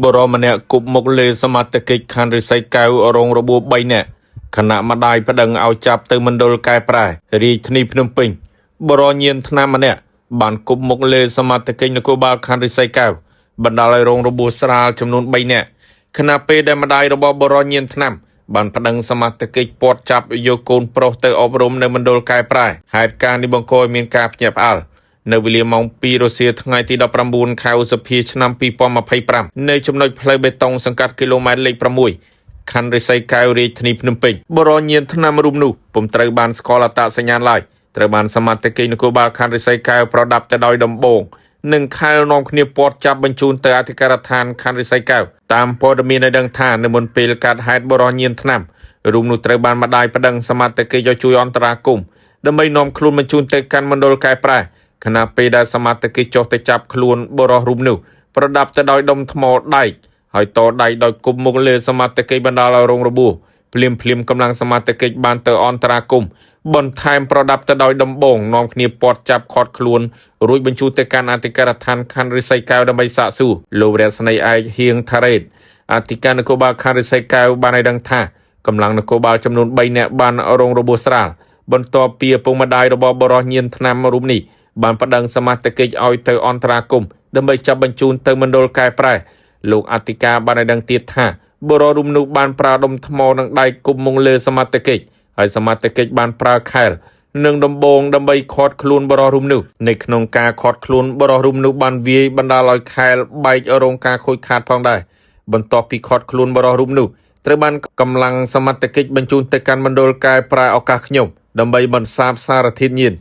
បរមម្នាក់គប់មុខលើសមត្ថកិច្ចខណ្ឌរិស័យកែវរងរបួស3នាក់ខណៈម្ដាយប្តឹងឲ្យចាប់ទៅមណ្ឌលកែប្រែរាជធានីភ្នំពេញបរញៀនថ្នាំម្នាក់បានគប់មុខលើសមត្ថកិច្ចនគរបាលខណ្ឌរិស័យកែវបណ្ដាលឲ្យរងរបួសស្រាលចំនួន3នាក់ខណៈពេលដែលម្ដាយរបស់បរញៀនថ្នាំបានប្តឹងសមត្ថកិច្ចពាត់ចាប់យកកូនប្រុសទៅអប់រំនៅមណ្ឌលកែប្រែហេតុការណ៍នេះបង្កឲ្យមានការភ្ញាក់ផ្អើលនៅវេលាម៉ោង2រសៀលថ្ងៃទី19ខែឧសភាឆ្នាំ2025នៅចំណុចផ្លូវបេតុងសង្កាត់គីឡូម៉ែត្រលេខ6ខណ្ឌរិស័យកែវរាជធានីភ្នំពេញបរញៀនថ្នាំរូបនោះពុំត្រូវបានស្គាល់អត្តសញ្ញាណឡើយត្រូវបានសមត្ថកិច្ចនគរបាលខណ្ឌរិស័យកែវប្រដាប់ទៅដោយដំបងនិងខែលនាំគ្នាពាត់ចាប់បញ្ជូនទៅអធិការដ្ឋានខណ្ឌរិស័យកែវតាមព័ត៌មានឲ្យដឹងថានៅមុនពេលកើតហេតុបរញៀនថ្នាំរូបនោះត្រូវបានម្ដាយប្តឹងសមត្ថកិច្ចឲ្យជួយអន្តរាគមន៍ដើម្បីនាំខ្លួនបញ្ជូនទៅកាន់មណ្ឌលកែប្រែខណៈពេលដែលសមត្ថកិច្ចចុះទៅចាប់ខ្លួនបរិសុទ្ធរូបនោះប្រដាប់ទៅដោយដុំថ្មដែកហើយតដៃដោយគប់មុខលើសមត្ថកិច្ចបណ្ដាលឲ្យរងរបួសភ្លាមកម្លាំងសមត្ថកិច្ចបានទៅអន្តរាគមន៍បន្ថែមប្រដាប់ទៅដោយដំបងនាំគ្នាពាត់ចាប់ឃាត់ខ្លួនរួចបញ្ជូនទៅកាន់អធិការដ្ឋានខណ្ឌរិស័យកែវដើម្បីសាកសួរលោករស្នីឯកហៀងថារ៉េតអធិការនគរបាលខណ្ឌរិស័យកែវបានឲ្យដឹងថាកម្លាំងនគរបាលចំនួន3នាក់បានរងរបួសស្រាលបន្ទាប់ពីឪពុកម្ដាយរបស់បរិសុទ្ធញៀនថ្នាំរូបនេះបានប្តឹងសមត្ថកិច្ចឲ្យទៅអន្តរាគមន៍ដើម្បីចាប់បញ្ជូនទៅមណ្ឌលកែប្រែលោកអធិការបានឲ្យដឹងទៀតថាបរិសុទ្ធរូបនោះបានប្រើដុំថ្មនិងដែកគប់មុខលើសមត្ថកិច្ចហើយសមត្ថកិច្ចបានប្រើខែលនិងដំបងដើម្បីឃាត់ខ្លួនបរិសុទ្ធរូបនោះនៅក្នុងការឃាត់ខ្លួនបរិសុទ្ធរូបនោះបានវាយបណ្ដាលឲ្យខែលបែករងការខូចខាតផងដែរបន្ទាប់ពីឃាត់ខ្លួនបរិសុទ្ធរូបនោះត្រូវបានកម្លាំងសមត្ថកិច្ចបញ្ជូនទៅកាន់មណ្ឌលកែប្រែឱកាសខ្ញុំដើម្បីបន្សាបសារធាតុញៀន